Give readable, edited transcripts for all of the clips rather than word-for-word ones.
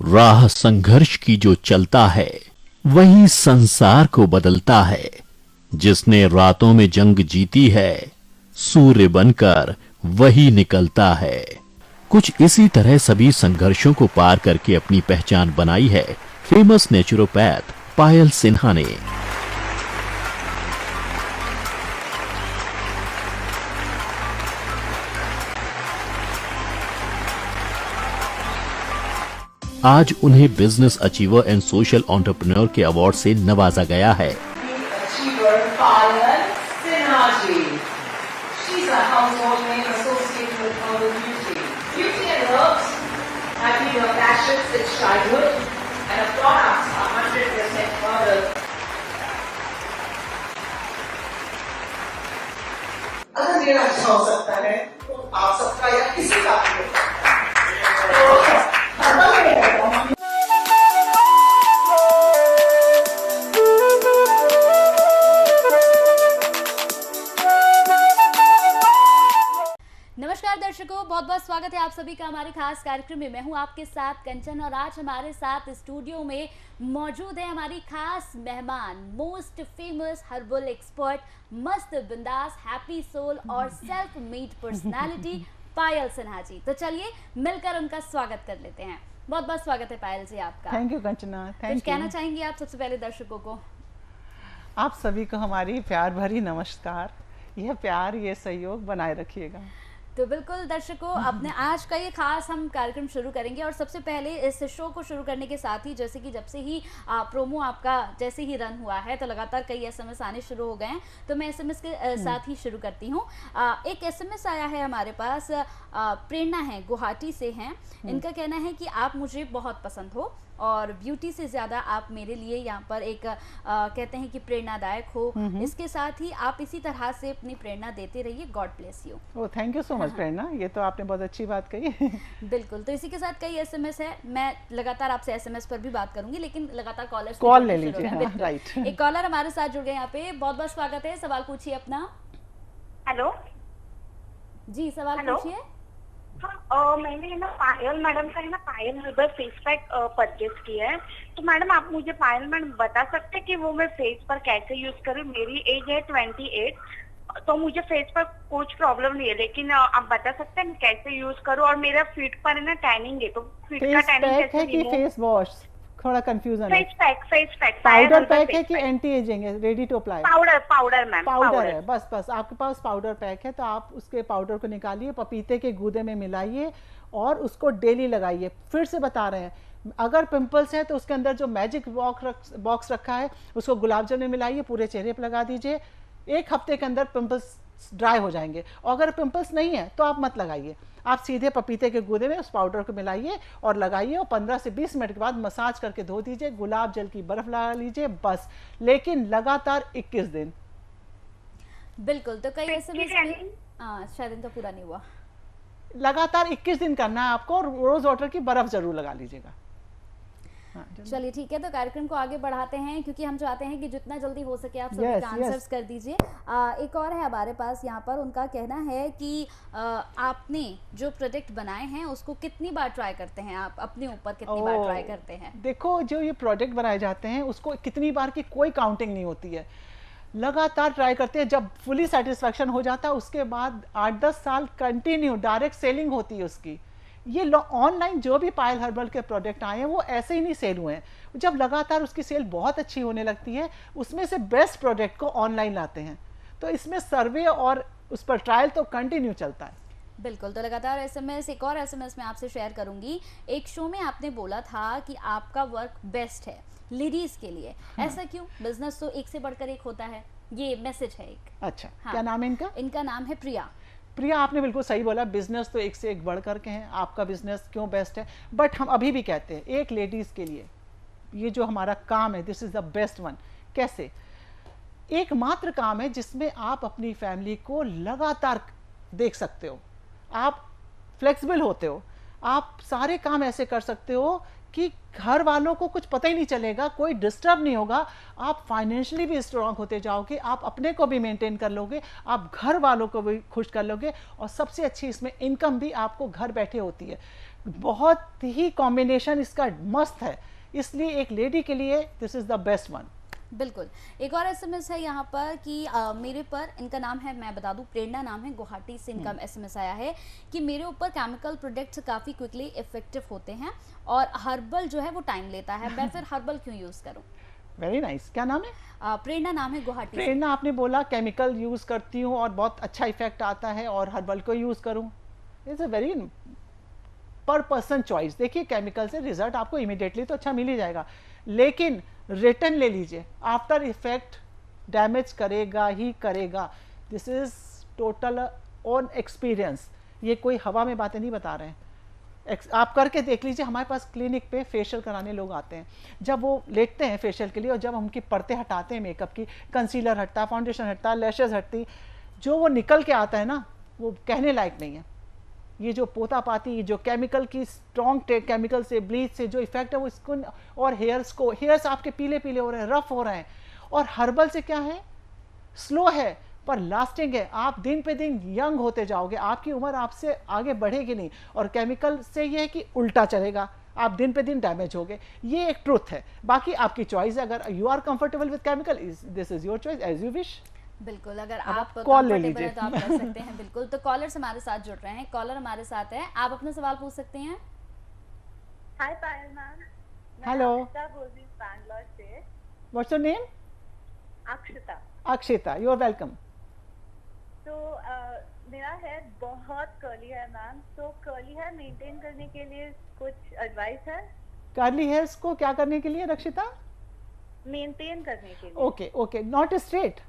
राह संघर्ष की जो चलता है वही संसार को बदलता है। जिसने रातों में जंग जीती है सूर्य बनकर वही निकलता है। कुछ इसी तरह सभी संघर्षों को पार करके अपनी पहचान बनाई है फेमस नेचुरोपैथ पायल सिन्हा ने। आज उन्हें business achiever and social entrepreneur के अवार्ड से नवाजा गया है। Achiever Payal Sinha ji. She's a household name associated with herbal beauty. Beauty and herbs have been her passion since childhood, and her products are 100% herbal. अगर मेरा अच्छा हो सकता है तो आप सबका या किसी का भी हो सकता है। तो herbal में रहता हूँ। नमस्कार दर्शकों, बहुत बहुत स्वागत है आप सभी का हमारे खास कार्यक्रम में। मैं हूं आपके साथ कंचन और आज हमारे साथ स्टूडियो में मौजूद है हमारी खास मेहमान, मोस्ट फेमस हर्बल एक्सपर्ट, मस्त बिंदास, हैप्पी सोल और सेल्फ मेड पर्सनालिटी पायल सिन्हा जी। तो चलिए मिलकर उनका स्वागत कर लेते हैं। बहुत बहुत स्वागत है पायल जी आपका। Thank you Kanchana. कुछ थैंक कहना यू। चाहेंगी आप सबसे पहले दर्शकों को? आप सभी को हमारी प्यार भरी नमस्कार। यह प्यार, ये सहयोग बनाए रखिएगा। तो बिल्कुल दर्शकों, अपने आज का ये खास हम कार्यक्रम शुरू करेंगे और सबसे पहले इस शो को शुरू करने के साथ ही जैसे कि जब से ही प्रोमो आपका जैसे ही रन हुआ है तो लगातार कई एसएमएस आने शुरू हो गए हैं, तो मैं एसएमएस के साथ ही शुरू करती हूँ। एक एसएमएस आया है हमारे पास, प्रेरणा है, गुवाहाटी से हैं। इनका कहना है कि आप मुझे बहुत पसंद हो और ब्यूटी से ज़्यादा आप मेरे लिए यहाँ पर एक कहते हैं कि प्रेरणादायक हो। इसके साथ ही आप इसी तरह से अपनी प्रेरणा देते रहिए। God bless you. Oh, thank you so much Prerna, ये तो आपने बहुत अच्छी बात कही। बिल्कुल। तो इसी के साथ कई एसएमएस है, मैं लगातार आपसे एसएमएस पर भी बात करूंगी, लेकिन लगातार कॉलर्स कॉल ले लीजिए। हाँ, राइट। एक कॉलर हमारे साथ जुड़ गए यहाँ पे। बहुत बहुत स्वागत है, सवाल पूछिए अपना। हेलो जी, सवाल हेलो। पूछिए। हाँ, मैंने ना पायल मैडम का पायल हर्बल फेस पैक परचेज किया है। तो मैडम आप मुझे पायल मैडम बता सकते हैं कि वो मैं फेस पर कैसे यूज करूँ? मेरी एज है 28, तो मुझे फेस पर कुछ प्रॉब्लम नहीं है, लेकिन आप बता सकते हैं मैं कैसे यूज करूँ? और मेरा फीट पर है ना टैनिंग है, तो फीट का फेस टैनिंग पैक कैसे है कि फेस वॉश? थोड़ा कंफ्यूजन है। फेस पैक पाउडर पैक है कि एंटी एजिंग है, ready to apply? Powder ma'am, powder है। बस आपके पास पाउडर पैक है तो आप उसके पाउडर को निकालिए, पपीते के गूदे में मिलाइए और उसको डेली लगाइए। फिर से बता रहे हैं, अगर पिंपल्स है तो उसके अंदर जो मैजिक बॉक्स रखा है उसको गुलाब जल में मिलाइए, पूरे चेहरे पर लगा दीजिए। 1 हफ्ते के अंदर पिंपल्स ड्राई हो जाएंगे। और अगर पिंपल्स नहीं है तो आप मत लगाइए, आप सीधे पपीते के गूदे में उस पाउडर को मिलाइए और लगाइए और 15 से 20 मिनट के बाद मसाज करके धो दीजिए, गुलाब जल की बर्फ लगा लीजिए बस। लेकिन लगातार 21 दिन। बिल्कुल। तो कई एसएमएस शायद इनका पूरा नहीं हुआ। लगातार 21 दिन करना है आपको और रोज वाटर की बर्फ जरूर लगा लीजिएगा। हाँ, चलिए ठीक है, तो कार्यक्रम को आगे बढ़ाते हैं क्योंकि हम चाहते हैं कि जितना जल्दी हो सके आप सभी Yes, का आंसर्स yes. कर दीजिए। एक और है हमारे पास यहाँ पर, उनका कहना है कि आपने जो प्रोडक्ट बनाए हैं उसको कितनी बार ट्राई करते हैं आप? अपने ऊपर कितनी बार ट्राई करते हैं? देखो, जो ये प्रोडक्ट बनाए जाते हैं उसको कितनी बार की कोई काउंटिंग नहीं होती है, लगातार ट्राई करते हैं। जब फुली सेटिस्फैक्शन हो जाता है उसके बाद 8-10 साल कंटिन्यू डायरेक्ट सेलिंग होती है उसकी। ये ऑनलाइन जो भी पायल हर्बल के प्रोडक्ट आए हैं वो ऐसे ही नहीं सेल हुए हैं। जब लगातार उसकी सेल बहुत अच्छी होने लगती है उसमें से बेस्ट प्रोडक्ट को ऑनलाइन लाते हैं, तो इसमें सर्वे और उस पर ट्रायल तो कंटिन्यू चलता है। बिल्कुल। तो लगातार एसएमएस, एक और एसएमएस मैं आपसे शेयर करूंगी। एक शो में आपने बोला था कि आपका वर्क बेस्ट है लेडीज के लिए। ऐसा क्यों? बिजनेस तो एक से बढ़कर एक होता है, ये मैसेज है एक। अच्छा, हाँ। क्या नाम है इनका? इनका नाम है प्रिया। प्रिया, आपने बिल्कुल सही बोला, बिजनेस तो एक से एक बढ़ करके हैं। आपका बिजनेस क्यों बेस्ट है, बट हम अभी भी कहते हैं एक लेडीज के लिए ये जो हमारा काम है this is the best one. कैसे? एकमात्र काम है जिसमें आप अपनी फैमिली को लगातार देख सकते हो, आप फ्लेक्सिबल होते हो, आप सारे काम ऐसे कर सकते हो कि घर वालों को कुछ पता ही नहीं चलेगा, कोई डिस्टर्ब नहीं होगा, आप फाइनेंशियली भी स्ट्रांग होते जाओगे, आप अपने को भी मेंटेन कर लोगे, आप घर वालों को भी खुश कर लोगे और सबसे अच्छी इसमें इनकम भी आपको घर बैठे होती है। बहुत ही कॉम्बिनेशन इसका मस्त है, इसलिए एक लेडी के लिए this is the best one. बिल्कुल। एक और एसएमएस है यहाँ पर कि मेरे पर, इनका नाम है, मैं बता दूं, प्रेरणा नाम है, गुवाहाटी से इनका एसएमएस आया है कि मेरे ऊपर केमिकल प्रोडक्ट्स काफ़ी क्विकली इफेक्टिव होते हैं और हर्बल जो है वो टाइम लेता है, मैं फिर हर्बल क्यों यूज़ करूँ? Very nice. क्या नाम है? प्रेरणा नाम है, गुवाहाटी से। प्रेरणा, आपने बोला केमिकल यूज़ करती हूँ और बहुत अच्छा इफेक्ट आता है और हर्बल को यूज़ करूँ, इट्स अ वेरी पर पर्सन चॉइस। देखिए केमिकल से रिजल्ट आपको इमीडिएटली तो अच्छा मिल ही जाएगा, लेकिन रिटर्न ले लीजिए, आफ्टर इफेक्ट डैमेज करेगा ही करेगा। This is total on experience, ये कोई हवा में बातें नहीं बता रहे हैं। आप करके देख लीजिए, हमारे पास क्लिनिक पे फेशियल कराने लोग आते हैं, जब वो लेटते हैं फेशियल के लिए और जब हम उनकी परतें हटाते हैं मेकअप की, कंसीलर हटता है, फाउंडेशन हटता है, लैशेज हटती, जो वो निकल के आता है ना, वो कहने लायक नहीं है। ये जो पोता पाती, जो केमिकल की स्ट्रॉन्ग केमिकल से, ब्लीच से जो इफेक्ट है वो स्किन और हेयर्स आपके पीले पीले हो रहे हैं, रफ हो रहे हैं। और हर्बल से क्या है, स्लो है पर लास्टिंग है, आप दिन पे दिन यंग होते जाओगे, आपकी उम्र आपसे आगे बढ़ेगी नहीं। और केमिकल से ये है कि उल्टा चलेगा, आप दिन पे दिन डैमेज होगे, ये एक ट्रुथ है। बाकी आपकी चॉइस है, अगर you are comfortable with chemical, this is your choice as you wish. बिल्कुल, अगर अब आप कॉल ले कंफर्टेबल लीजिए। है तो आप कर सकते हैं। बिल्कुल, तो कॉलर्स हमारे साथ जुड़ रहे हैं। कॉलर हमारे साथ है, आप अपना सवाल पूछ सकते हैं। हाय पायल मैम, हेलो, अक्षता बोल रही हूँ बैंगलोर से। What's your name? Akshata. Akshita, you are welcome. तो मेरा हेयर बहुत कर्ली है मैम, तो कर्ली हेयर मेंटेन करने के लिए कुछ एडवाइस है? कर्ली हेयर्स को क्या करने के लिए रक्षिता? मेंटेन करने के लिए। Okay okay, not straight.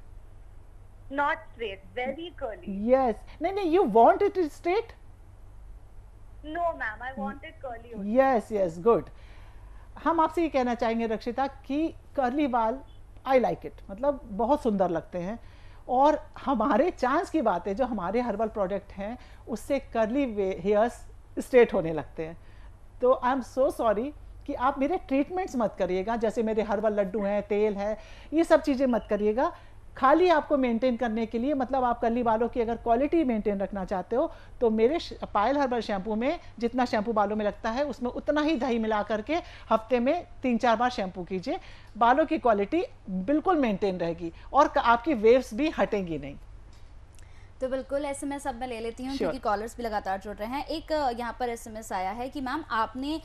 Not straight, very curly. Yes, नहीं नहीं, you want it straight? No ma'am, I wanted curly. Yes yes, good. हम आपसे ये कहना चाहेंगे रक्षिता कि कर्ली बाल आई लाइक इट, मतलब बहुत सुंदर लगते हैं। और हमारे चांस की बात है, जो हमारे हर्बल प्रोडक्ट हैं उससे कर्ली हेयर्स स्ट्रेट होने लगते हैं। तो आई एम सो सॉरी कि आप मेरे ट्रीटमेंट्स मत करिएगा, जैसे मेरे हर्बल लड्डू हैं, तेल है, ये सब चीज़ें मत करिएगा। खाली आपको मेंटेन करने के लिए, मतलब आप कर्ली बालों की अगर क्वालिटी मेंटेन रखना चाहते हो तो मेरे पायल हर्बल शैम्पू में जितना शैम्पू बालों में लगता है उसमें उतना ही दही मिला करके हफ्ते में 3-4 बार शैम्पू कीजिए, बालों की क्वालिटी बिल्कुल मेंटेन रहेगी और आपकी वेव्स भी हटेंगी नहीं। तो बिल्कुल, एसएमएस अब मैं ले लेती हूँ Sure. क्योंकि कॉलर्स भी लगातार जुड़ रहे हैं। एक यहाँ पर एसएमएस आया है कि मैम आपने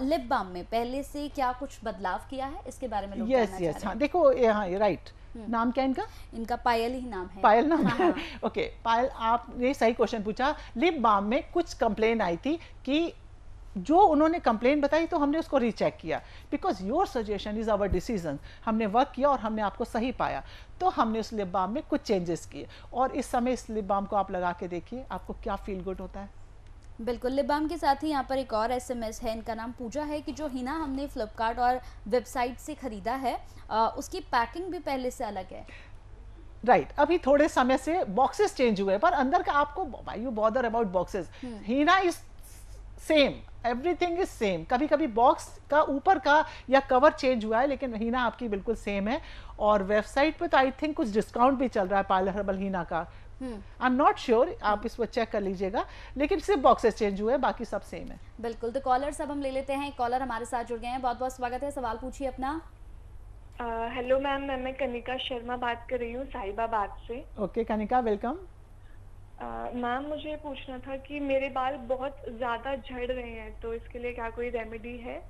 लिप बाम में पहले से क्या कुछ बदलाव किया है, इसके बारे में लोग जानना यस चाह यस, रहे हाँ हैं। देखो, हाँ राइट, नाम क्या इनका? इनका पायल ही नाम है। पायल नाम हाँ, है? हाँ। ओके पायल, आपने सही क्वेश्चन पूछा। लिप बाम में कुछ कंप्लेन आई थी कि जो उन्होंने कंप्लेन बताई तो हमने उसको रीचेक किया, because your suggestion is our decision. हमने वर्क किया और हमने आपको सही पाया, तो हमने उस लिप बाम में कुछ चेंजेस किए और इस समय इस लिप बाम को आप लगा के देखिए, आपको क्या फील गुड होता है। बिल्कुल, लिप बाम के साथ ही यहाँ पर एक और एसएमएस है, इनका नाम पूजा है, कि जो हिना हमने फ्लिपकार्ट और वेबसाइट से खरीदा है उसकी पैकिंग भी पहले से अलग है। राइट, अभी थोड़े समय से बॉक्सेस चेंज हुए, पर अंदर का आपको why you bother about boxes, henna is same, everything is same. कभी कभी बॉक्स का ऊपर का या कवर चेंज हुआ है, लेकिन हीना आपकी बिल्कुल सेम है। और वेबसाइट पे तो आई थिंक कुछ डिस्काउंट भी चल रहा है पायल हर्बल हीना का, आई एम नॉट श्योर, आप इसको चेक कर लीजिएगा, लेकिन सिर्फ बॉक्सेस चेंज हुए हैं, बाकी सब सेम है। बिल्कुल, तो कॉलर सब हम ले लेते हैं। कॉलर हमारे साथ जुड़ गए हैं, बहुत बहुत स्वागत है, सवाल पूछिए अपना। हेलो मैम, मैं कनिका शर्मा बात कर रही हूँ साहिबाबाद से। Okay Kanika, welcome. मैम मुझे पूछना था कि मेरे बाल बहुत ज्यादा झड़ रहे हैं, तो इसके लिए क्या कोई रेमेडी है?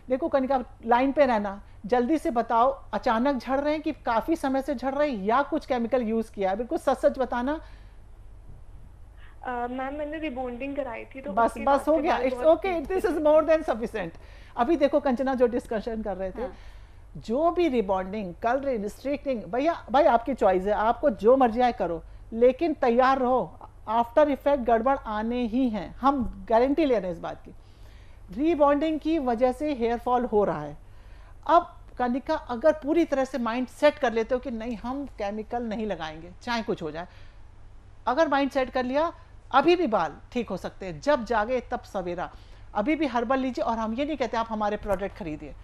देखो कनिका, लाइन पे रहना, जल्दी से बताओ, अचानक झड़ रहे हैं कि काफी समय से झड़ रहे हैं या कुछ केमिकल यूज किया है? बिल्कुल सच सच बताना। मैम मैंने रिबॉन्डिंग कराई थी, तो बस उसके बस बाद हो से गया, बाल इट्स बहुत ओके, पीछे दिस इज थे। More than sufficient. अभी देखो कंचना जो डिस्कशन कर रहे थे, हाँ। जो भी रिबॉन्डिंग, कलर रिस्ट्रिक्टिंग, भाई आपकी चॉइस है, आपको जो मर्जी आए करो, लेकिन तैयार रहो, आफ्टर इफेक्ट गड़बड़ आने ही हैं, हम गारंटी ले रहे हैं इस बात की। रीबॉन्डिंग की वजह से हेयर फॉल हो रहा है। अब कनिका, अगर पूरी तरह से माइंड सेट कर लेते हो कि नहीं हम केमिकल नहीं लगाएंगे चाहे कुछ हो जाए, अगर माइंड सेट कर लिया, अभी भी बाल ठीक हो सकते हैं, जब जागे तब सवेरा। अभी भी हर्बल लीजिए, और हम ये नहीं कहते आप हमारे प्रोडक्ट खरीदिए,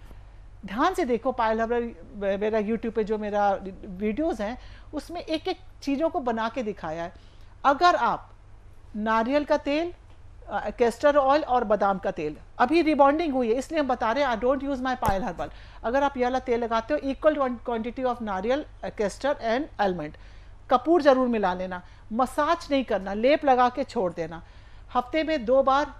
ध्यान से देखो पायल हर्बल, मेरा यूट्यूब पे जो मेरा वीडियोस हैं उसमें एक एक चीज़ों को बना के दिखाया है। अगर आप नारियल का तेल कैस्टर ऑयल और बादाम का तेल। अभी रिबॉन्डिंग हुई है इसलिए हम बता रहे हैं I don't use my Payal herbal. अगर आप ये वाला तेल लगाते हो इक्वल क्वांटिटी ऑफ नारियल, कैस्टर एंड आलमंड, कपूर जरूर मिला लेना। मसाज नहीं करना, लेप लगा के छोड़ देना। हफ्ते में 2 बार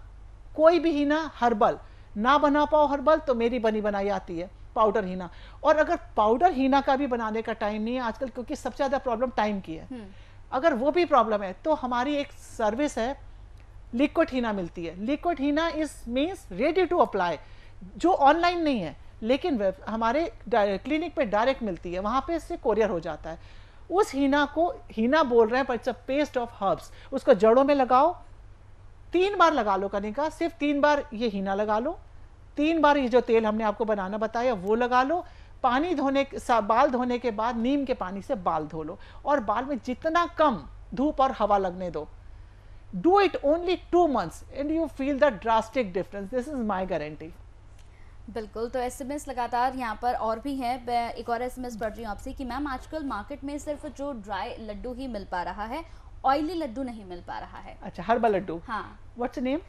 कोई भी हीना हर्बल ना बना पाओ हर्बल तो मेरी बनी बनाई आती है पाउडर हीना। और अगर पाउडर हीना का भी बनाने का टाइम नहीं है आजकल, क्योंकि सबसे ज़्यादा प्रॉब्लम टाइम की है, अगर वो भी प्रॉब्लम है तो हमारी एक सर्विस है, लिक्विड हीना मिलती है। Liquid henna is means ready to apply, जो ऑनलाइन नहीं है लेकिन हमारे क्लिनिक पे डायरेक्ट मिलती है, वहाँ पे इससे कोरियर हो जाता है। उस हीना को हीना बोल रहे हैं पर it's a paste of herbs. उसको जड़ों में लगाओ, 3 बार लगा लो कनिका, सिर्फ 3 बार ये हीना लगा लो, 3 बार ये जो तेल हमने आपको बनाना बताया वो लगा लो। पानी धोने, बाल धोने के बाद नीम के पानी से बाल धो लो और बाल में जितना कम धूप और हवा लगने दो। Do it only 2 months and you feel the drastic difference, this is my guarantee. बिल्कुल। तो एसएमएस लगातार यहाँ पर और भी है। मैं एक और एसएमएस पढ़ रही हूँ आपसे कि मैम आजकल मार्केट में सिर्फ जो ड्राई लड्डू ही मिल पा रहा है, ऑयली लड्डू नहीं मिल पा रहा है। अच्छा, हर्बल लड्डू। हाँ, व्हाट्स नेम?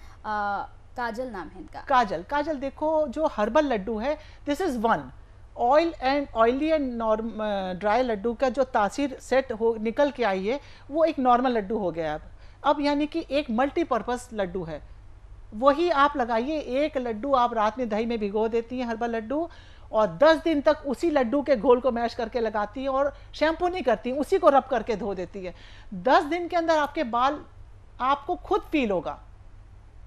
काजल नाम है इनका। काजल। काजल देखो, जो हर्बल लड्डू है this is one oil and oily and dry laddu का जो तासीर सेट हो निकल के आई है वो एक नॉर्मल लड्डू हो गया अब यानी कि एक मल्टीपर्पज़ लड्डू है। वही आप लगाइए, एक लड्डू आप रात में दही में भिगो देती हैं हर्बल लड्डू, और 10 दिन तक उसी लड्डू के घोल को मैश करके लगाती है और शैम्पू नहीं करती, उसी को रब करके धो देती है। 10 दिन के अंदर आपके बाल, आपको खुद फील होगा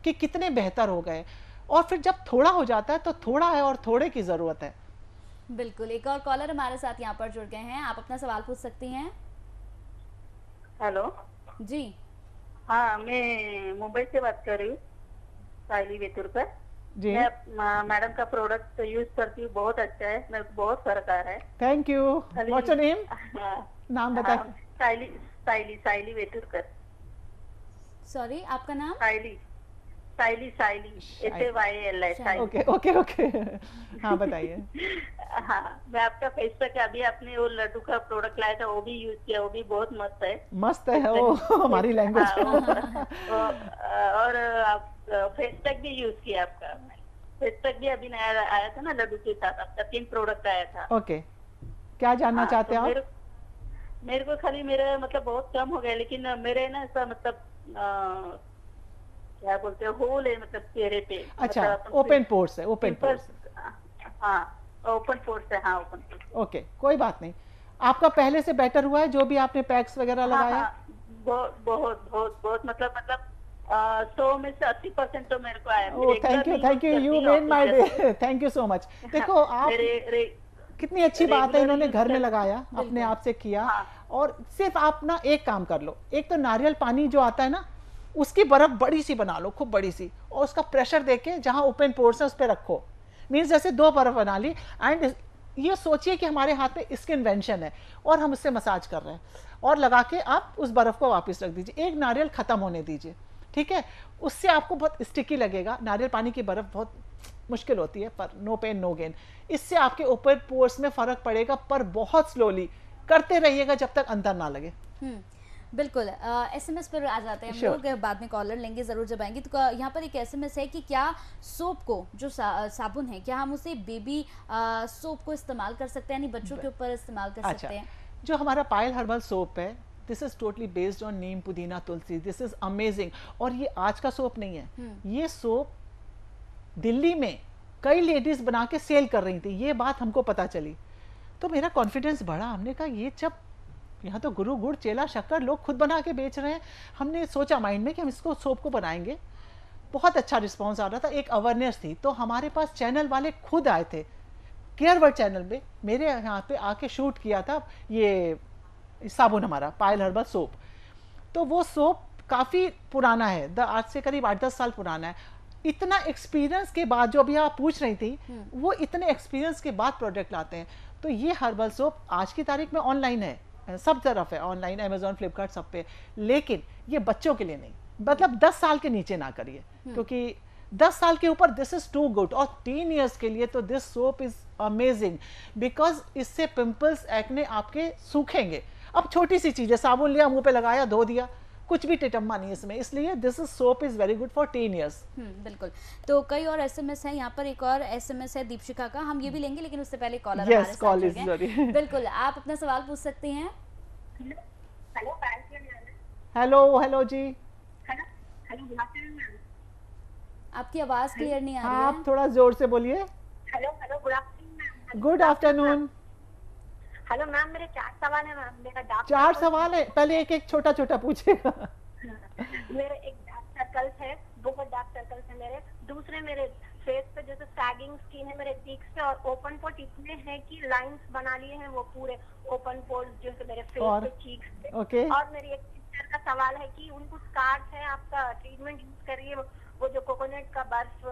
कि कितने बेहतर हो गए। और फिर जब थोड़ा हो जाता है तो थोड़ा है और थोड़े की ज़रूरत है। बिल्कुल। एक और कॉलर हमारे साथ यहाँ पर जुड़ गए हैं, आप अपना सवाल पूछ सकती हैं। हेलो जी। हाँ, मैं मुंबई से बात कर रही हूँ, साइली वेतुरकर जी। मैं मैडम का प्रोडक्ट यूज करती हूँ, बहुत अच्छा है, मेरे को बहुत फर्क आ रहा है। Thank you. What's your name? नाम बता। साइली वेतुरकर। सॉरी, आपका नाम? साइली SAYLI। Okay okay okay. हाँ बताइए। हाँ, मैं आपका फेस पैक, अभी आपने वो लड्डू का प्रोडक्ट लाया था वो भी यूज किया, वो भी बहुत मस्त है। मस्त है वो हमारी लैंग्वेज। और आप फेस पैक भी यूज किया, आपका फेस पैक भी अभी नया आया था ना लड्डू के साथ, आपका 3 प्रोडक्ट आया था। ओके, क्या जानना चाहते हैं आप? मेरे को खाली मेरा मतलब बहुत कम हो गया, लेकिन मेरे ना ऐसा मतलब क्या बोलते हैं, होल है मतलब चेहरे पे। अच्छा, मतलब ओपन पोर्स है, ओपन पोर्स। हाँ, ओपन पोर्स है। हाँ, ओपन पोर्स। ओके, कोई बात नहीं। आपका पहले से बेटर हुआ है जो भी आपने पैक्स वगैरह लगाया? बहुत बहुत बहुत बहुत मतलब 100 में से 80% तो मेरे को आया। Thank you, you made my day. Thank you so much. देखो आप, कितनी अच्छी बात है, इन्होंने घर में लगाया, अपने आप से किया। और सिर्फ आप ना एक काम कर लो, एक तो नारियल पानी जो आता है ना, उसकी बर्फ बड़ी सी बना लो, खूब बड़ी सी, और उसका प्रेशर देके जहां ओपन पोर्स है उस पर रखो। मीन्स जैसे 2 बर्फ बना ली, एंड ये सोचिए कि हमारे हाथ में स्किन इन्वेंशन है और हम उससे मसाज कर रहे हैं, और लगा के आप उस बर्फ को वापस रख दीजिए। एक नारियल खत्म होने दीजिए, ठीक है? उससे आपको बहुत स्टिकी लगेगा। नारियल पानी की बर्फ बहुत मुश्किल होती है, पर नो पेन नो गेन। इससे आपके ओपन पोर्स में फर्क पड़ेगा, पर बहुत स्लोली करते रहिएगा जब तक अंदर ना लगे। बिल्कुल। एसएमएस पर आ जाते हैं हम लोग, बाद में कॉलर लेंगे जरूर जब आएंगे। तो यहाँ पर एक एसएमएस है कि क्या सोप को, जो साबुन है, क्या हम उसे बेबी सोप को इस्तेमाल कर सकते हैं, यानी बच्चों के ऊपर इस्तेमाल कर सकते हैं? जो हमारा पायल हर्बल सोप है, this is totally based on नीम, पुदीना, तुलसी। This is amazing. और ये आज का सोप नहीं है, ये सोप दिल्ली में कई लेडीज बना के सेल कर रही थी, ये बात हमको पता चली तो मेरा कॉन्फिडेंस बढ़ा। हमने कहा ये जब यहाँ तो गुरु गुड़ चेला शक्कर लोग खुद बना के बेच रहे हैं, हमने सोचा माइंड में कि हम इसको सोप को बनाएंगे। बहुत अच्छा रिस्पॉन्स आ रहा था, एक अवेयरनेस थी। तो हमारे पास चैनल वाले खुद आए थे, केयर वर्ड चैनल में मेरे यहाँ पे आके शूट किया था ये साबुन, हमारा पायल हर्बल सोप। तो वो सोप काफ़ी पुराना है, आज से करीब 8-10 साल पुराना है। इतना एक्सपीरियंस के बाद, जो अभी आप पूछ रही थी, वो इतने एक्सपीरियंस के बाद प्रोडक्ट लाते हैं। तो ये हर्बल सोप आज की तारीख में ऑनलाइन है, सब तरफ है, ऑनलाइन, अमेजोन, फ्लिपकार्ट, सब पे। लेकिन ये बच्चों के लिए नहीं, मतलब 10 साल के नीचे ना करिए, क्योंकि 10 साल के ऊपर दिस इज टू गुड। और 3 इयर्स के लिए तो this soap is amazing, because इससे पिंपल्स, एक्ने आपके सूखेंगे। अब छोटी सी चीज़ है, साबुन लिया, मुंह पे लगाया, धो दिया, कुछ भी टिटम्मा नहीं इसमें, इसलिए this is soap is very good for tin years. बिल्कुल। तो कई और एसएमएस है, यहाँ पर एक और एसएमएस है दीपशिखा का, हम ये भी लेंगे लेकिन उससे पहले कॉलर Yes, हमारे साथ call जुड़ is गए। sorry. बिल्कुल, आप अपना सवाल पूछ सकते हैं। हेलो हेलो हेलो जी, hello hello good afternoon ma'am. आपकी आवाज क्लियर नहीं आ रही हाँ है। आप थोड़ा जोर से बोलिए। Hello hello good afternoon ma'am. Good afternoon. Hello ma'am, मेरे 4 सवाल है मैम। मेरा डार्क 4 सवाल है, पहले एक एक छोटा छोटा पूछेगा। मेरे एक डार्क सर्कल्स है, बहुत डार्क सर्कल्स है मेरे। दूसरे मेरे फेस पे जैसे सैगिंग स्किन है मेरे चीक्स पे, और ओपन पोर्स इतने हैं कि लाइंस बना लिए हैं वो पूरे ओपन पोर्स जैसे मेरे फेस और? पे, चीक्स पे। ओके। और मेरी एक सिस्टर का सवाल है कि उनको स्कार्स है, आपका ट्रीटमेंट यूज करिए, वो जो कोकोनट का बर्फ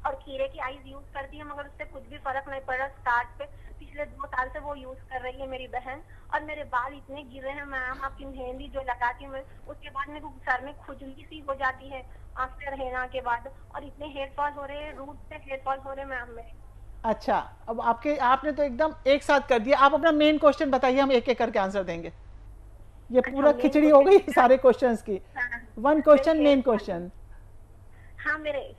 और खीरे की आइस यूज करती है, मगर उससे कुछ भी फर्क नहीं पड़ा स्कार्स पे। पिछले 2 साल से वो यूज कर रही है मेरी बहन। और मेरे बाल इतने गिरे हैं मैम, आपकी मेहंदी जो लगाती हूँ मैं, उसके बाद मेरे को सर में खुजली सी हो जाती है आफ्टर हेना के बाद, और इतने हेयर फॉल हो रहे हैं, रूट से हेयर फॉल हो रहे हैं मैम मेरे। अच्छा, अब आपने तो एकदम एक साथ कर दिया। आप अपना मेन क्वेश्चन बताइए, हम एक एक करके आंसर देंगे। ये पूरा main खिचड़ी हो गई question सारे क्वेश्चंस की। हाँ। वन क्वेश्चन मेरे मेन hair fall- क्वेश्चन। हाँ, मेरे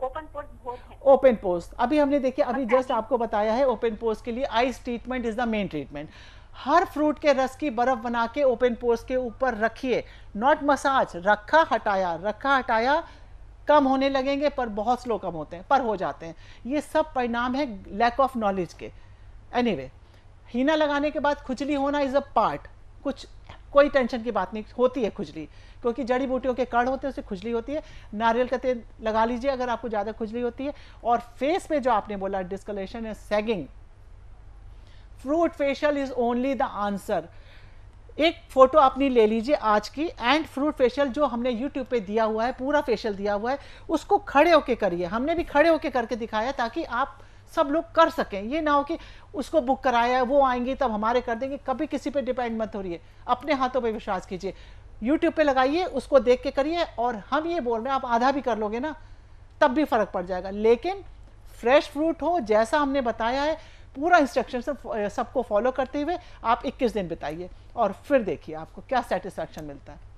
ओपन पोर्स बहुत है। ओपन पोस्ट अभी हमने देखिए, अभी जस्ट आपको बताया है ओपन पोस्ट के लिए ice treatment is the main treatment. Her fruit के रस की बर्फ बना के ओपन पोस्ट के ऊपर रखिए, नॉट मसाज, रखा हटाया, कम होने लगेंगे पर बहुत स्लो कम होते हैं, पर हो जाते हैं। ये सब परिणाम है लैक ऑफ नॉलेज के। एनीवे, हीना लगाने के बाद खुजली होना इज अ पार्ट, कोई टेंशन की बात नहीं, होती है खुजली, क्योंकि जड़ी बूटियों के कण होते हैं, उससे खुजली होती है। नारियल का तेल लगा लीजिए अगर आपको ज़्यादा खुजली होती है। और फेस पे जो आपने बोला डिस्कलेशन है, sagging, fruit facial is only the answer. एक फोटो अपनी ले लीजिए आज की, एंड फ्रूट फेशियल जो हमने यूट्यूब पे दिया हुआ है, पूरा फेशियल दिया हुआ है, उसको खड़े होके करिए। हमने भी खड़े होके करके दिखाया ताकि आप सब लोग कर सकें। ये ना हो कि उसको बुक कराया है, वो आएंगे तब हमारे कर देंगे, कभी किसी पे डिपेंड मत हो रही है, अपने हाथों पे विश्वास कीजिए। यूट्यूब पे लगाइए, उसको देख के करिए। और हम ये बोल रहे हैं, आप आधा भी कर लोगे ना तब भी फर्क पड़ जाएगा। लेकिन फ्रेश फ्रूट हो, जैसा हमने बताया है, पूरा इंस्ट्रक्शन सबको फॉलो करते हुए आप 21 दिन बिताइए और फिर देखिए आपको क्या सेटिस्फैक्शन मिलता है।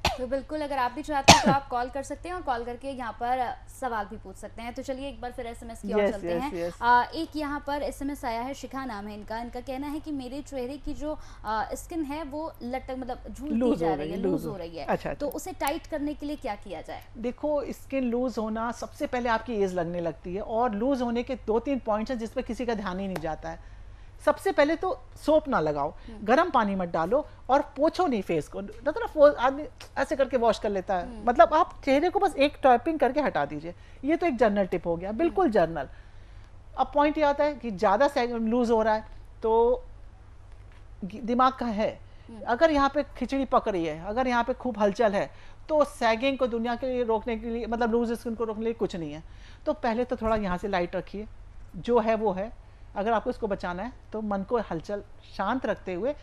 तो बिल्कुल, अगर आप भी चाहते हैं तो आप कॉल कर सकते हैं और कॉल करके यहाँ पर सवाल भी पूछ सकते हैं। तो चलिए एक बार फिर एसएमएस की ओर Yes, चलते yes, हैं। yes. एक यहाँ पर एसएमएस आया है, शिखा नाम है इनका। इनका कहना है कि मेरे चेहरे की जो स्किन है वो लटक मतलब झूलती Loose जा हो रही है, रही है, लूज loose हो रही है। अच्छा, तो अच्छा। उसे टाइट करने के लिए क्या किया जाए? देखो, स्किन लूज होना सबसे पहले आपकी एज लगने लगती है, और लूज होने के 2-3 पॉइंट्स हैं जिस पर किसी का ध्यान ही नहीं जाता है। सबसे पहले तो सोप ना लगाओ, गर्म पानी मत डालो, और पोछो नहीं फेस को। आदमी ऐसे करके वॉश कर लेता है, मतलब आप चेहरे को बस एक टॉपिंग करके हटा दीजिए। ये तो एक जर्नल टिप हो गया, बिल्कुल जर्नल। अब पॉइंट ये आता है कि ज़्यादा लूज हो रहा है तो दिमाग का है, अगर यहाँ पे खिचड़ी पक रही है, अगर यहाँ पे खूब हलचल है, तो सैगिंग को दुनिया के लिए रोकने के लिए, मतलब लूज स्किन को रोकने के लिए कुछ नहीं है। तो पहले तो थोड़ा यहाँ से लाइट रखिए, जो है वो है। अगर आपको इसको बचाना है तो मन को हलचल शांत रखते हुए,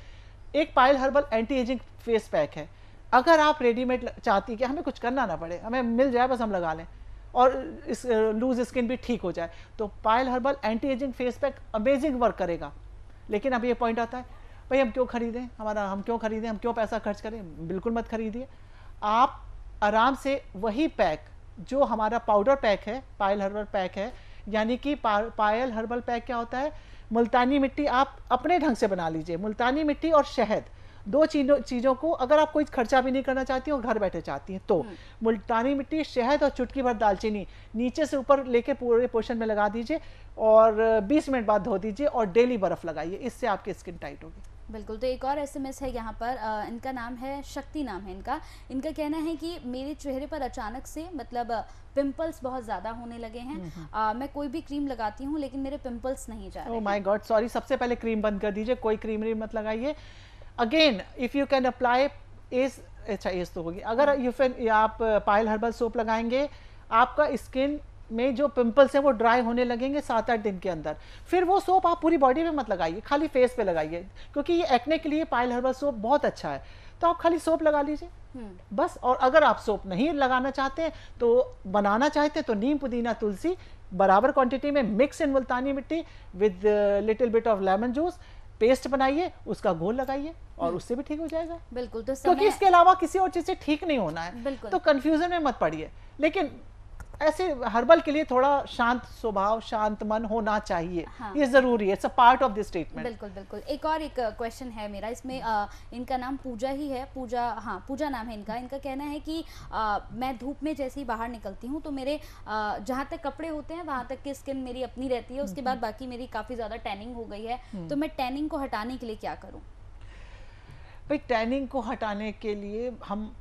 एक Payal herbal anti ageing face pack है। अगर आप रेडीमेड चाहती कि हमें कुछ करना ना पड़े, हमें मिल जाए बस हम लगा लें और इस लूज स्किन भी ठीक हो जाए, तो Payal herbal anti ageing face pack amazing work करेगा। लेकिन अब ये पॉइंट आता है, भाई हम क्यों खरीदें, हम क्यों पैसा खर्च करें? बिल्कुल मत खरीदिए। आप आराम से वही पैक जो हमारा पाउडर पैक है, पायल हर्बल पैक है, यानी कि पायल हर्बल पैक क्या होता है, मुल्तानी मिट्टी आप अपने ढंग से बना लीजिए। मुल्तानी मिट्टी और शहद, 2 चीज़ों को, अगर आप कोई खर्चा भी नहीं करना चाहती हो, घर बैठे चाहती हैं, तो मुल्तानी मिट्टी, शहद और चुटकी भर दालचीनी नीचे से ऊपर लेके पूरे पोर्शन में लगा दीजिए और 20 मिनट बाद धो दीजिए और डेली बर्फ लगाइए। इससे आपकी स्किन टाइट होगी। बिल्कुल। तो एक और एसएमएस है यहाँ पर, इनका नाम है शक्ति, नाम है इनका। इनका कहना है कि मेरे चेहरे पर अचानक से मतलब पिंपल्स बहुत ज़्यादा होने लगे हैं। मैं कोई भी क्रीम लगाती हूँ लेकिन मेरे पिंपल्स नहीं जा रहे। Oh my God, sorry. सबसे पहले क्रीम बंद कर दीजिए, कोई क्रीम मत लगाइए। Again if you can apply age, अच्छा एज तो होगी, अगर आप पायल हर्बल सोप लगाएंगे, आपका स्किन में जो पिंपल्स हैं वो ड्राई होने लगेंगे 7-8 दिन के अंदर। फिर वो सोप आप पूरी बॉडी में मत लगाइए, खाली फेस पे लगाइए, क्योंकि ये एक्ने के लिए पायल हर्बल सोप बहुत अच्छा है। तो आप खाली सोप लगा लीजिए बस। और अगर आप सोप नहीं लगाना चाहते हैं, तो बनाना चाहते हैं, तो नीम, पुदीना, तुलसी बराबर क्वांटिटी में मिक्स इन मुल्तानी मिट्टी with little bit of lemon juice, paste बनाइए, उसका घोल लगाइए और उससे भी ठीक हो जाएगा। बिल्कुल। तो क्योंकि इसके अलावा किसी और चीज से ठीक नहीं होना है, बिल्कुल। तो कंफ्यूजन में मत पड़िए। लेकिन ऐसे हर्बल के लिए थोड़ा शांत स्वभाव, शांत मन होना चाहिए। हाँ। ये जरूरी है, it's a part of this treatment. बिल्कुल बिल्कुल। एक और एक क्वेश्चन है मेरा इसमें, इनका नाम पूजा ही है, पूजा, हाँ पूजा नाम है इनका। इनका कहना है कि मैं धूप में जैसे ही बाहर निकलती हूँ तो मेरे जहाँ तक कपड़े होते हैं वहाँ तक की स्किन मेरी अपनी रहती है, उसके बाद बाकी मेरी काफ़ी ज़्यादा टैनिंग हो गई है, तो मैं टैनिंग को हटाने के लिए क्या करूँ? भाई टैनिंग को हटाने के लिए हम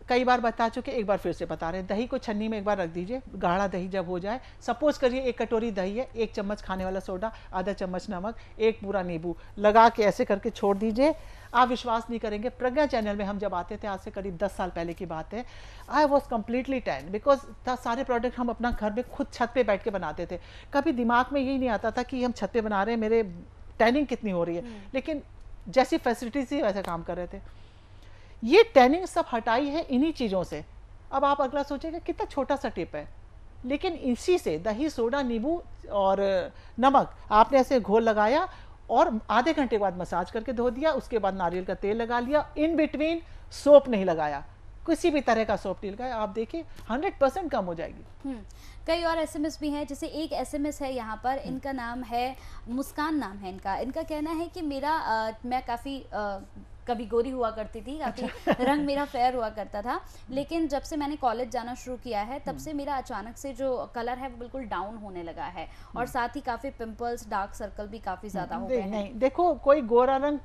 कई बार बता चुके, एक बार फिर से बता रहे हैं। दही को छन्नी में एक बार रख दीजिए, गाढ़ा दही जब हो जाए, सपोज करिए 1 कटोरी दही है, 1 चम्मच खाने वाला सोडा, आधा चम्मच नमक, 1 पूरा नींबू लगा के ऐसे करके छोड़ दीजिए। आप विश्वास नहीं करेंगे, प्रज्ञा चैनल में हम जब आते थे, आज से करीब 10 साल पहले की बात है, I was completely tan, because सारे प्रोडक्ट हम अपना घर में खुद छत पे बैठ के बनाते थे। कभी दिमाग में यही नहीं आता था कि हम छत पे बना रहे हैं, मेरे टैनिंग कितनी हो रही है, लेकिन जैसी फैसिलिटीज थी वैसे काम कर रहे थे। ये टैनिंग सब हटाई है इन्हीं चीज़ों से। अब आप अगला सोचेंगे कितना छोटा सा टिप है, लेकिन इसी से दही, सोडा, नींबू और नमक आपने ऐसे घोल लगाया और आधे घंटे के बाद मसाज करके धो दिया, उसके बाद नारियल का तेल लगा लिया, इन बिटवीन सोप नहीं लगाया, किसी भी तरह का सोप नहीं लगाया, आप देखिए 100% कम हो जाएगी। कई और एसएमएस भी हैं, जैसे एक एसएमएस है यहाँ पर, इनका नाम है मुस्कान, नाम है इनका। इनका कहना है कि मेरा मैं काफ़ी कभी गोरी हुआ करती थी, काफ़ी रंग मेरा फेयर हुआ करता था, लेकिन जब से मैंने कॉलेज जाना शुरू किया है तब से मेरा अचानक से जो कलर है वो बिल्कुल डाउन होने लगा है, और साथ ही काफ़ी पिंपल्स, डार्क सर्कल भी काफ़ी ज़्यादा हो गए हैं। नहीं, देखो कोई गोरा रंग,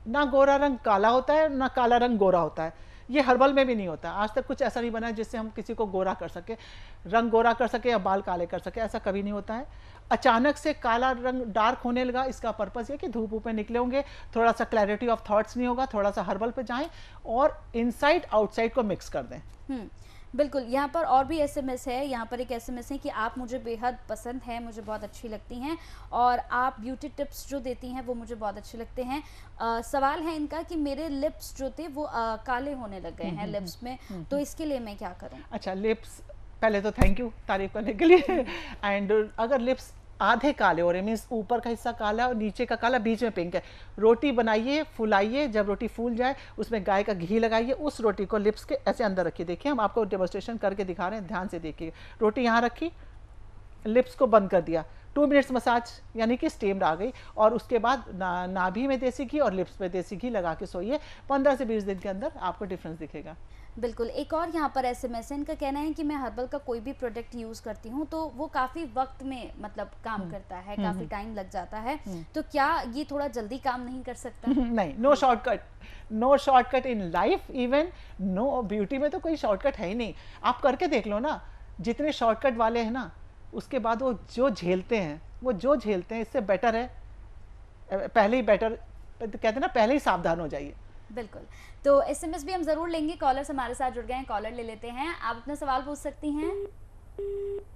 ना गोरा रंग काला होता है, ना काला रंग गोरा होता है। ये हर्बल में भी नहीं होता। आज तक कुछ ऐसा नहीं बना है जिससे हम किसी को गोरा कर सके, रंग गोरा कर सके या बाल काले कर सके, ऐसा कभी नहीं होता है। अचानक से काला रंग डार्क होने लगा, इसका पर्पस ये कि धूप ऊप में निकले होंगे, थोड़ा सा क्लैरिटी ऑफ थॉट्स नहीं होगा, थोड़ा सा हर्बल पे जाएं और इनसाइड आउटसाइड को मिक्स कर दें। बिल्कुल। यहाँ पर और भी एसएमएस है, यहाँ पर एक एसएमएस है कि आप मुझे बेहद पसंद हैं, मुझे बहुत अच्छी लगती हैं, और आप ब्यूटी टिप्स जो देती हैं वो मुझे बहुत अच्छे लगते हैं। सवाल है इनका कि मेरे लिप्स जो थे वो काले होने लग गए हैं लिप्स में, तो इसके लिए मैं क्या करूँ? अच्छा, लिप्स, पहले तो थैंक यू तारीफ करने के लिए। एंड अगर लिप्स आधे काले हो रहे, मीन्स ऊपर का हिस्सा काला और नीचे का काला, बीच में पिंक है, रोटी बनाइए, फुलाइए, जब रोटी फूल जाए उसमें गाय का घी लगाइए, उस रोटी को लिप्स के ऐसे अंदर रखिए। देखिए हम आपको डेमोस्ट्रेशन करके दिखा रहे हैं, ध्यान से देखिए। रोटी यहाँ रखी, लिप्स को बंद कर दिया, 2 मिनट्स मसाज यानी कि स्टीम्ड आ गई, और उसके बाद नाभि में देसी घी और लिप्स पे देसी घी लगा के सोइए। 15 से 20 दिन के अंदर आपको डिफरेंस दिखेगा। बिल्कुल। एक और यहाँ पर एसएमएस है, इनका कहना है कि मैं हर्बल का कोई भी प्रोडक्ट यूज़ करती हूँ तो वो काफ़ी वक्त में मतलब काम करता है, काफ़ी टाइम लग जाता है, तो क्या ये थोड़ा जल्दी काम नहीं कर सकता? नहीं, no shortcut, no shortcut in life, even no beauty में तो कोई शॉर्टकट है ही नहीं। आप करके देख लो ना, जितने शॉर्टकट वाले हैं ना, उसके बाद वो जो झेलते हैं इससे बेटर है, पहले ही बेटर कहते हैं ना, पहले ही सावधान हो जाइए। बिल्कुल। तो एसएमएस भी हम जरूर लेंगे, कॉलर्स हमारे साथ जुड़ गए हैं, कॉलर ले लेते हैं। आप अपना सवाल पूछ सकती हैं।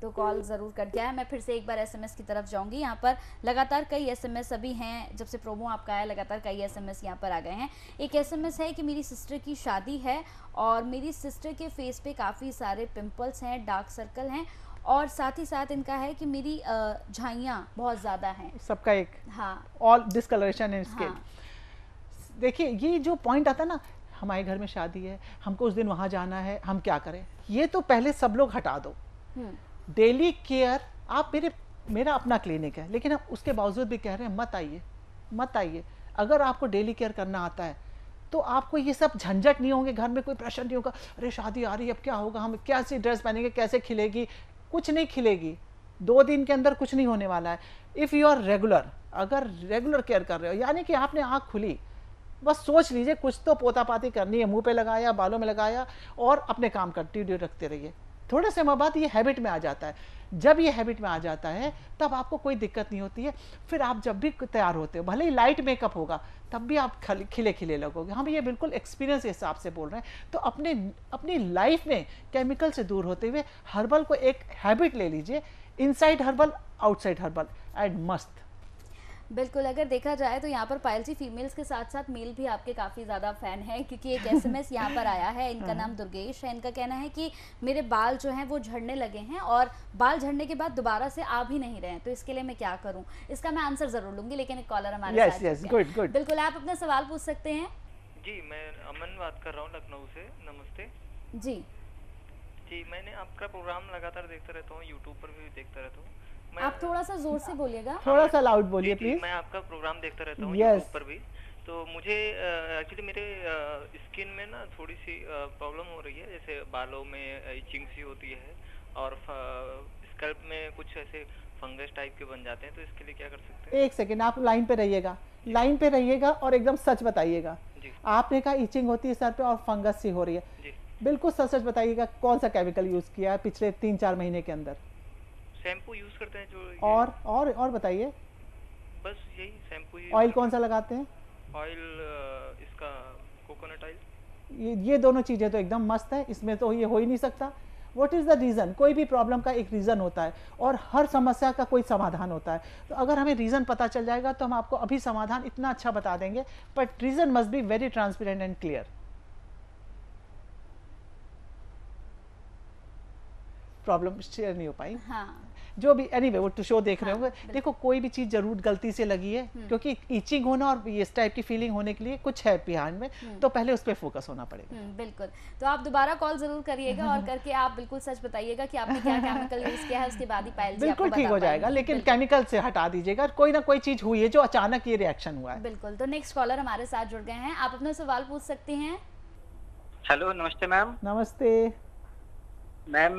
तो कॉल ज़रूर कट गया है, मैं फिर से एक बार एसएमएस की तरफ जाऊंगी। यहाँ पर लगातार कई एसएमएस अभी हैं, जब से प्रोमो आपका आया लगातार कई एसएमएस यहाँ पर आ गए हैं। एक एसएमएस है कि मेरी सिस्टर की शादी है और मेरी सिस्टर के फेस पे काफ़ी सारे पिंपल्स हैं, डार्क सर्कल हैं, और साथ ही साथ इनका है कि मेरी झाइयाँ बहुत ज़्यादा हैं। सबका एक, हाँ, ऑल डिसकलरेशन इन स्किन। हाँ। देखिए ये जो पॉइंट आता ना, हमारे घर में शादी है, हमको उस दिन वहाँ जाना है, हम क्या करें, ये तो पहले सब लोग हटा दो। डेली केयर, आप मेरा अपना क्लिनिक है, लेकिन हम उसके बावजूद भी कह रहे हैं मत आइए। अगर आपको डेली केयर करना आता है तो आपको ये सब झंझट नहीं होंगे, घर में कोई प्रेशर नहीं होगा, अरे शादी आ रही है अब क्या होगा, हम कैसी ड्रेस पहनेंगे, कैसे खिलेगी, कुछ नहीं खिलेगी। 2 दिन के अंदर कुछ नहीं होने वाला है। इफ़ यू आर रेगुलर, अगर रेगुलर केयर कर रहे हो, यानी कि आपने आँख खुली, बस सोच लीजिए कुछ तो पोतापाती करनी है, मुंह पे लगाया, बालों में लगाया, और अपने काम कंटिन्यू रखते रहिए। थोड़े समय बाद ये हैबिट में आ जाता है। जब ये हैबिट में आ जाता है तब आपको कोई दिक्कत नहीं होती है। फिर आप जब भी तैयार होते हो, भले ही लाइट मेकअप होगा, तब भी आप खिले खिले लगोगे। हम ये बिल्कुल एक्सपीरियंस के हिसाब से बोल रहे हैं। तो अपनी लाइफ में केमिकल से दूर होते हुए हर्बल को एक हैबिट ले लीजिए, inside herbal, outside herbal, and मस्त। बिल्कुल, अगर देखा जाए तो यहाँ पर पायल जी फीमेल्स के साथ साथ मेल भी आपके काफ़ी ज़्यादा फ़ैन हैं, क्योंकि एक एसएमएस यहाँ पर आया है। इनका नाम दुर्गेश है। इनका कहना है कि मेरे बाल जो हैं वो झड़ने लगे हैं और बाल झड़ने के बाद दोबारा से आ भी नहीं रहे हैं, तो इसके लिए मैं क्या करूँ? इसका मैं आंसर ज़रूर लूँगी, लेकिन एक कॉलर हमारे Yes, साथ yes, जुड़ गया। good, good. बिल्कुल, आप अपना सवाल पूछ सकते हैं। जी, मैं अमन बात कर रहा हूँ लखनऊ से। नमस्ते जी, जी, मैंने आपका प्रोग्राम लगातार देखता रहता हूँ, यूट्यूब पर भी देखता रहता हूँ। मैं आप थोड़ा सा ज़ोर से बोलिएगा। थोड़ा सा लाउड बोलिए जी, प्लीज। मैं आपका प्रोग्राम देखता रहता हूँ Yes. यूट्यूब पर भी। तो मुझे एक्चुअली मेरे स्किन में ना थोड़ी सी प्रॉब्लम हो रही है, जैसे बालों में इचिंग सी होती है और स्कल्प में कुछ ऐसे फंगस टाइप के बन जाते हैं, तो इसके लिए क्या कर सकते हैं? एक सेकेंड, आप लाइन पे रहिएगा, लाइन पे रहिएगा और एकदम सच बताइएगा। जी आपने कहा इचिंग होती है सर पे और फंगस सी हो रही है, जी, बिल्कुल सच सच बताइएगा, कौन सा केमिकल यूज किया है पिछले 3-4 महीने के अंदर? शैम्पू यूज करते हैं जो ये, और बताइए, बस यही शैम्पू ही। ऑयल कौन सा लगाते हैं? ऑयल इसका कोकोनट ऑयल। ये दोनों चीज़ें तो एकदम मस्त है, इसमें तो ये हो ही नहीं सकता। What is the reason? कोई भी प्रॉब्लम का एक रीज़न होता है और हर समस्या का कोई समाधान होता है। तो अगर हमें रीज़न पता चल जाएगा तो हम आपको अभी समाधान इतना अच्छा बता देंगे, but reason must be very transparent and clear. Problem share नहीं हो पाई। हाँ, जो भी एनीवे वो शो देख रहे होंगे, देखो कोई भी चीज़ जरूर गलती से लगी है, क्योंकि ईचिंग होना और इस टाइप की फीलिंग होने के लिए कुछ है बिहाइंड में, तो पहले उस पर फोकस होना पड़ेगा। बिल्कुल। तो आप दोबारा कॉल ज़रूर करिएगा और करके आप बिल्कुल सच बताइएगा कि आपने क्या केमिकल यूज़ किया है, उसके बाद ही पायल जी आपको बिल्कुल ठीक बता हो जाएगा, पाएंगी। लेकिन बिल्कुल। केमिकल से हटा दीजिएगा, कोई ना कोई चीज़ हुई है जो अचानक ये रिएक्शन हुआ है। बिल्कुल, तो नेक्स्ट कॉलर हमारे साथ जुड़ गए हैं। आप अपना सवाल पूछ सकते हैं। हेलो, नमस्ते मैम। नमस्ते। मैम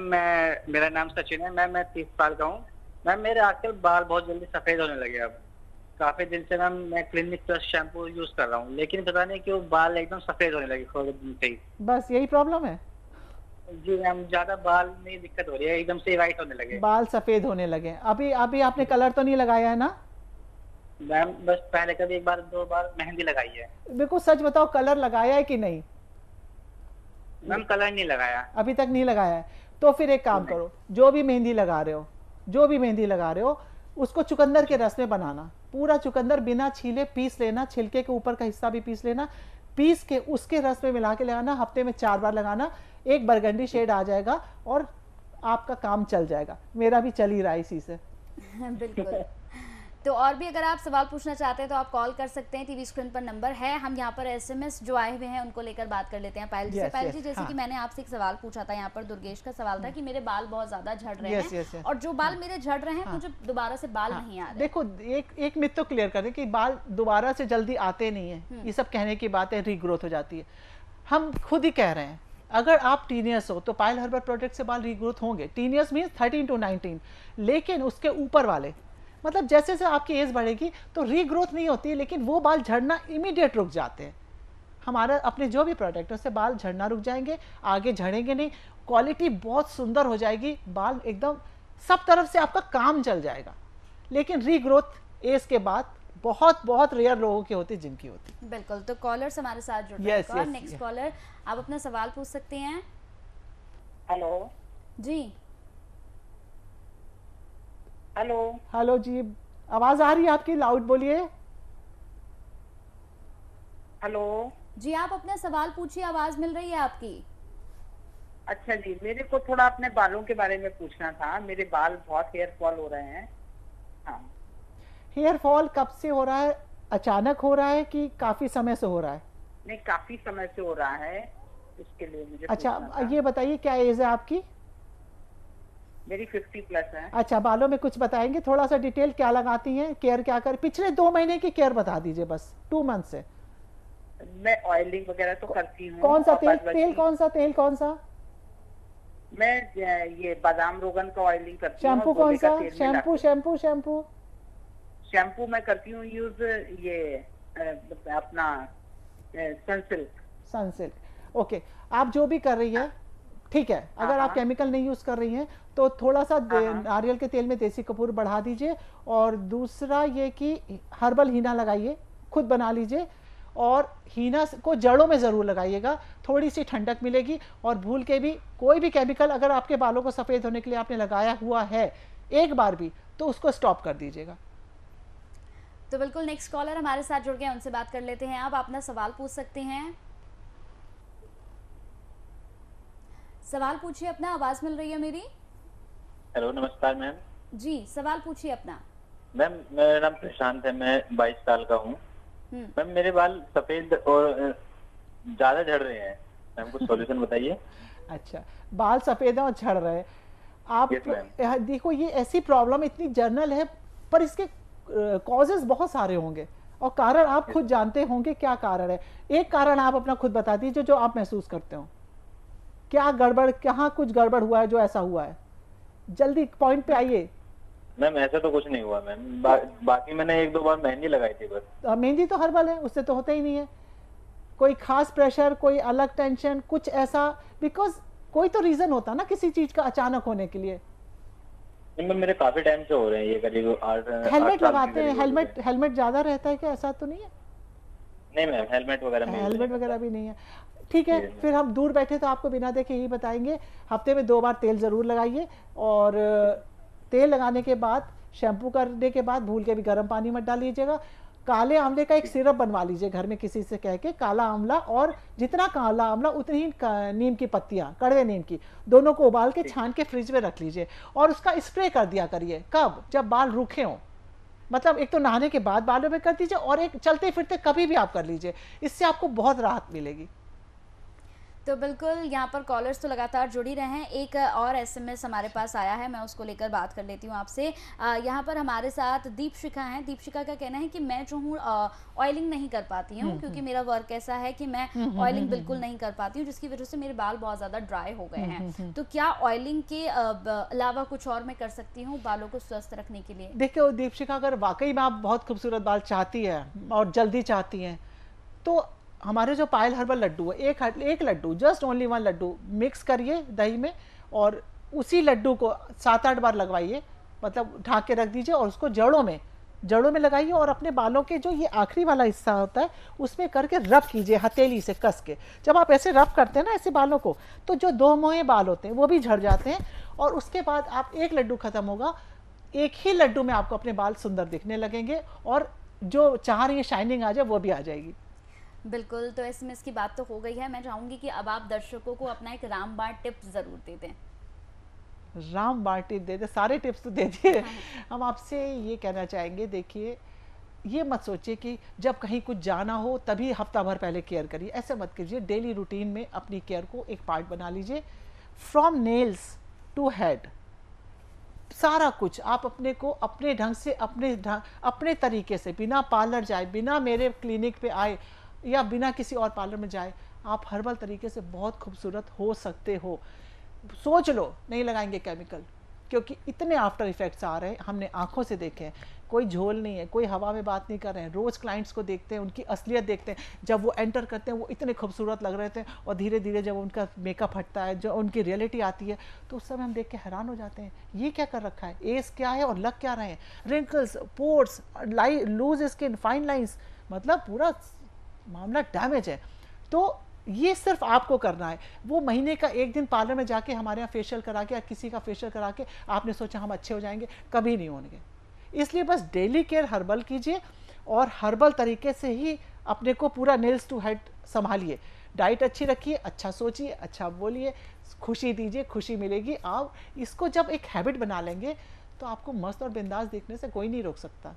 मेरा नाम सचिन है। मैम मैं 30 साल का हूँ। मैम मेरे आजकल बाल बहुत जल्दी सफेद होने लगे। अब काफी दिन से मैम मैं क्लिनिक प्लस शैम्पू यूज कर रहा हूँ, लेकिन पता नहीं क्यों बाल एकदम सफेद होने लगे थोड़े दिन से ही। बस यही प्रॉब्लम है, जी मैम, ज्यादा बाल में दिक्कत हो रही है, एकदम से वाइट होने लगे। बाल सफेद होने लगे। अभी अभी आपने कलर तो नहीं लगाया है ना? मैम बस पहले कभी 1-2 बार मेहंदी लगाई है। बिल्कुल सच बताओ, कलर लगाया है कि नहीं? मैम कलर नहीं लगाया। अभी तक नहीं लगाया है, तो फिर एक काम करो, जो भी मेहंदी लगा रहे हो उसको चुकंदर के रस में बनाना। पूरा चुकंदर बिना छीले पीस लेना, छिलके के ऊपर का हिस्सा भी पीस लेना, पीस के उसके रस में मिला के लगाना। हफ्ते में 4 बार लगाना, एक बरगंडी शेड आ जाएगा और आपका काम चल जाएगा। मेरा भी चल ही रहा है इसी से। बिल्कुल। तो और भी अगर आप सवाल पूछना चाहते हैं तो आप कॉल कर सकते हैं, टीवी स्क्रीन पर नंबर है। हम यहाँ पर एसएमएस जो आए हुए हैं उनको लेकर बात कर लेते हैं पायल जी से। Yes, पायल yes, जी, जैसे हाँ। कि मैंने आपसे एक सवाल पूछा था, यहाँ पर दुर्गेश का सवाल था कि मेरे बाल बहुत ज्यादा झड़ रहे Yes, हैं yes, yes. और जो बाल मेरे झड़ रहे हैं मुझे दोबारा से बाल हाँ, नहीं आ रहे। देखो एक मिथ तो क्लियर कर दें कि बाल दोबारा से जल्दी आते नहीं है, ये सब कहने की बात है, रीग्रोथ हो जाती है। हम खुद ही कह रहे हैं, अगर आप टीनियर्स हो तो पायल हर्बल प्रोडक्ट से बाल रीग्रोथ होंगे। टीनियर्स मीन्स 13 to 19, लेकिन उसके ऊपर वाले, मतलब जैसे जैसे आपकी एज बढ़ेगी तो रीग्रोथ नहीं होती, लेकिन वो बाल झड़ना इमीडिएट रुक जाते हैं। हमारा अपने जो भी प्रोडक्ट है उससे बाल झड़ना रुक जाएंगे, आगे झड़ेंगे नहीं, क्वालिटी बहुत सुंदर हो जाएगी, बाल एकदम सब तरफ से आपका काम चल जाएगा। लेकिन रीग्रोथ एज के बाद बहुत बहुत रेयर लोगों की होती है जिनकी होती। बिल्कुल। तो कॉलर्स हमारे साथ जुड़ रहे हैं। Yes, और yes, नेक्स्ट yeah. कॉलर, आप अपना सवाल पूछ सकते हैं। हेलो जी, हेलो हेलो जी, आवाज आ रही है आपकी, लाउड बोलिए। हेलो। जी आप अपना सवाल पूछिए, आवाज मिल रही है आपकी। अच्छा जी, मेरे को थोड़ा अपने बालों के बारे में पूछना था। मेरे बाल बहुत हेयर फॉल हो रहे हैं। हाँ। हेयर फॉल कब से हो रहा है? अचानक हो रहा है कि काफी समय से हो रहा है? नहीं, काफी समय से हो रहा है, इसके लिए मुझे अच्छा, पूछना था। ये बताइए क्या एज है आपकी? मेरी 50 प्लस है। अच्छा, बालों में कुछ बताएंगे थोड़ा सा डिटेल, क्या लगाती हैं, केयर क्या कर, पिछले 2 महीने की केयर बता दीजिए, बस 2 मंथ से। मैं ऑयलिंग वगैरह तो करती हूँ। कौन सा और तेल, बाद बाकी कौन सा? मैं ये बादाम रोगन का ऑयलिंग करती हूँ। शैम्पू और कौन गोभी का सा? तेल मिला के। शैम्पू शैम्पू मैं करती हूँ यूज ये अपना सनसिल्क। ओके, आप जो भी कर रही है ठीक है। अगर आप केमिकल नहीं यूज कर रही हैं तो थोड़ा सा नारियल के तेल में देसी कपूर बढ़ा दीजिए, और दूसरा ये कि हर्बल हीना लगाइए, खुद बना लीजिए, और हीना को जड़ों में ज़रूर लगाइएगा, थोड़ी सी ठंडक मिलेगी। और भूल के भी कोई भी केमिकल अगर आपके बालों को सफ़ेद होने के लिए आपने लगाया हुआ है एक बार भी, तो उसको स्टॉप कर दीजिएगा। तो बिल्कुल नेक्स्ट कॉलर हमारे साथ जुड़ गए, उनसे बात कर लेते हैं। आप अपना सवाल पूछ सकते हैं। सवाल पूछिए अपना, आवाज मिल रही है मेरी? हेलो, नमस्कार मैम। जी, सवाल पूछिए अपना। मैम, मेरा नाम प्रशांत है, मैं 22 साल का हूँ। मैम, मेरे बाल सफेद और ज्यादा झड़ रहे हैं, मैम कुछ सॉल्यूशन बताइए। अच्छा, बाल सफेद हैं और झड़ रहे हैं आप? Yes, ma'am. देखो, ये ऐसी प्रॉब्लम इतनी जनरल है, पर इसके कॉजेज बहुत सारे होंगे और कारण आप खुद जानते होंगे क्या कारण है। एक कारण आप अपना खुद बता दीजिए जो आप महसूस करते हो। क्या गड़बड़, कहाँ कुछ गड़बड़ हुआ है जो ऐसा हुआ है? जल्दी पॉइंट पे आइए। मैम, ऐसा तो कुछ नहीं हुआ मैम। बाकी मैंने 1-2 बार मेहंदी लगाई थी बस। मेहंदी तो हर्बल है, उससे तो होता ही नहीं है। कोई खास प्रेशर, कोई अलग टेंशन, कुछ ऐसा? बिकॉज कोई तो रीजन होता ना किसी चीज का अचानक होने के लिए। मैम, मेरे काफी टाइम से हो रहे हैं ये, करीब 8 हेलमेट लगाते हैं? हेलमेट ज्यादा रहता है क्या? ऐसा तो नहीं है? नहीं मैम, हेलमेट वगैरह भी नहीं है। ठीक है, फिर हम दूर बैठे तो आपको बिना देखे ही बताएंगे। हफ्ते में 2 बार तेल जरूर लगाइए, और तेल लगाने के बाद, शैम्पू करने के बाद भूल के भी गर्म पानी मत डालिएगा। काले आंवले का एक सिरप बनवा लीजिए घर में किसी से कह के। काला आंवला, और जितना काला आंवला उतनी ही नीम की पत्तियां, कड़वे नीम की, दोनों को उबाल के छान के फ्रिज में रख लीजिए और उसका स्प्रे कर दिया करिए। कब? जब बाल रूखे हों, मतलब एक तो नहाने के बाद बालों में कर दीजिए, और एक चलते फिरते कभी भी आप कर लीजिए। इससे आपको बहुत राहत मिलेगी। तो बिल्कुल यहाँ पर कॉलर्स तो लगातार जुड़ ही रहे हैं। एक और एसएमएस हमारे पास आया है, मैं उसको लेकर बात कर लेती हूँ आपसे। यहाँ पर हमारे साथ दीपशिखा हैं। दीपशिखा का कहना है कि मैं जो हूँ ऑयलिंग नहीं कर पाती हूँ, क्योंकि मेरा वर्क ऐसा है कि मैं ऑयलिंग बिल्कुल नहीं कर पाती हूँ, जिसकी वजह से मेरे बाल बहुत ज़्यादा ड्राई हो गए हैं। तो क्या ऑयलिंग के अलावा कुछ और मैं कर सकती हूँ बालों को स्वस्थ रखने के लिए? देखिए दीपशिखा, अगर वाकई में आप बहुत खूबसूरत बाल चाहती है और जल्दी चाहती हैं, तो हमारे जो पायल हर्बल लड्डू है, एक laddu, just only 1 laddu mix करिए दही में, और उसी लड्डू को 7-8 बार लगवाइए, मतलब ढाक के रख दीजिए, और उसको जड़ों में लगाइए, और अपने बालों के जो ये आखिरी वाला हिस्सा होता है उसमें करके रब कीजिए हथेली से कस के। जब आप ऐसे रब करते हैं ना ऐसे बालों को, तो जो 2 मोहे बाल होते हैं वो भी झड़ जाते हैं। और उसके बाद आप एक लड्डू खत्म होगा, एक ही लड्डू में आपको अपने बाल सुंदर दिखने लगेंगे, और जो चाह रही है शाइनिंग आ जाए वो भी आ जाएगी। बिल्कुल, तो एसएमएस की बात तो हो गई है। मैं चाहूंगी कि अब आप दर्शकों को अपना एक रामबाण टिप्स जरूर दे दें। रामबाण टिप दे दे? सारे टिप्स तो दे दिए। हम आपसे ये कहना चाहेंगे, देखिए, ये मत सोचिए कि जब कहीं कुछ जाना हो तभी हफ्ता भर पहले केयर करिए, ऐसे मत कीजिए। डेली रूटीन में अपनी केयर को एक पार्ट बना लीजिए। फ्रॉम नेल्स टू हेड, सारा कुछ आप अपने को अपने ढंग से, अपने तरीके से, बिना पार्लर जाए, बिना मेरे क्लिनिक पे आए या बिना किसी और पार्लर में जाए, आप हर्बल तरीके से बहुत खूबसूरत हो सकते हो। सोच लो, नहीं लगाएंगे केमिकल, क्योंकि इतने आफ्टर इफेक्ट्स आ रहे हैं, हमने आंखों से देखे हैं। कोई झोल नहीं है, कोई हवा में बात नहीं कर रहे हैं। रोज क्लाइंट्स को देखते हैं, उनकी असलियत देखते हैं। जब वो एंटर करते हैं वो इतने खूबसूरत लग रहे थे, और धीरे धीरे जब उनका मेकअप हटता है, जो उनकी रियलिटी आती है, तो उस समय हम देख के हैरान हो जाते हैं, ये क्या कर रखा है, एज क्या है और लग क्या रहे हैं, wrinkles, pores, loose skin, fine lines, मतलब पूरा मामला डैमेज है। तो ये सिर्फ आपको करना है। वो महीने का एक दिन पार्लर में जाके हमारे यहाँ फेशियल करा के या किसी का फेशियल करा के आपने सोचा हम अच्छे हो जाएंगे, कभी नहीं होंगे। इसलिए बस डेली केयर हर्बल कीजिए, और हर्बल तरीके से ही अपने को पूरा नेल्स टू हेड संभालिए। डाइट अच्छी रखिए, अच्छा सोचिए, अच्छा बोलिए, खुशी दीजिए, खुशी मिलेगी। आप इसको जब एक हैबिट बना लेंगे तो आपको मस्त और बिंदास देखने से कोई नहीं रोक सकता।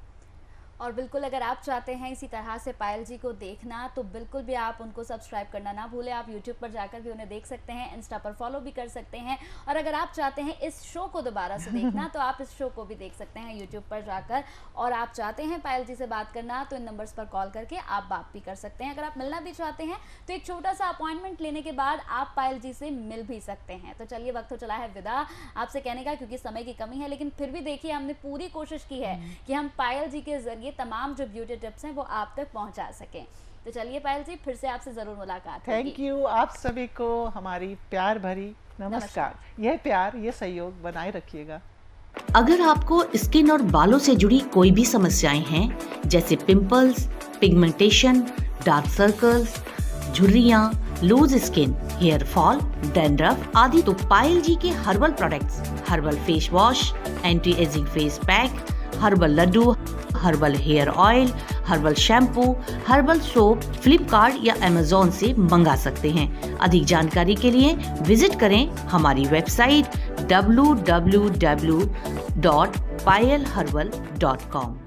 और बिल्कुल अगर आप चाहते हैं इसी तरह से पायल जी को देखना, तो बिल्कुल भी आप उनको सब्सक्राइब करना ना भूलें। आप यूट्यूब पर जाकर भी उन्हें देख सकते हैं, इंस्टा पर फॉलो भी कर सकते हैं। और अगर आप चाहते हैं इस शो को दोबारा से देखना तो आप इस शो को भी देख सकते हैं यूट्यूब पर जाकर। और आप चाहते हैं पायल जी से बात करना तो इन नंबर्स पर कॉल करके आप बात भी कर सकते हैं। अगर आप मिलना भी चाहते हैं तो एक छोटा सा अपॉइंटमेंट लेने के बाद आप पायल जी से मिल भी सकते हैं। तो चलिए, वक्त हो चला है विदा आपसे कहने का, क्योंकि समय की कमी है, लेकिन फिर भी देखिए हमने पूरी कोशिश की है कि हम पायल जी के जरिए तमाम जो ब्यूटी टिप्स हैं वो आप तक पहुंचा सकें। तो चलिए पायल जी, फिर से आपसे जरूर मुलाकात होगी। थैंक यू आप सभी को, हमारी प्यार भरी नमस्कार। यह प्यार, ये सहयोग बनाए रखिएगा। अगर आपको स्किन और बालों से जुड़ी कोई भी समस्याएं हैं, जैसे पिंपल्स, पिगमेंटेशन, डार्क सर्कल्स, झुर्रियां, loose skin, hair fall, dandruff आदि, तो पायल जी के herbal products, herbal face wash, anti ageing face pack, herbal laddu, herbal hair oil, herbal shampoo, herbal soap Flipkart या अमेज़ॉन से मंगा सकते हैं। अधिक जानकारी के लिए विजिट करें हमारी वेबसाइट www.payalherbal.com।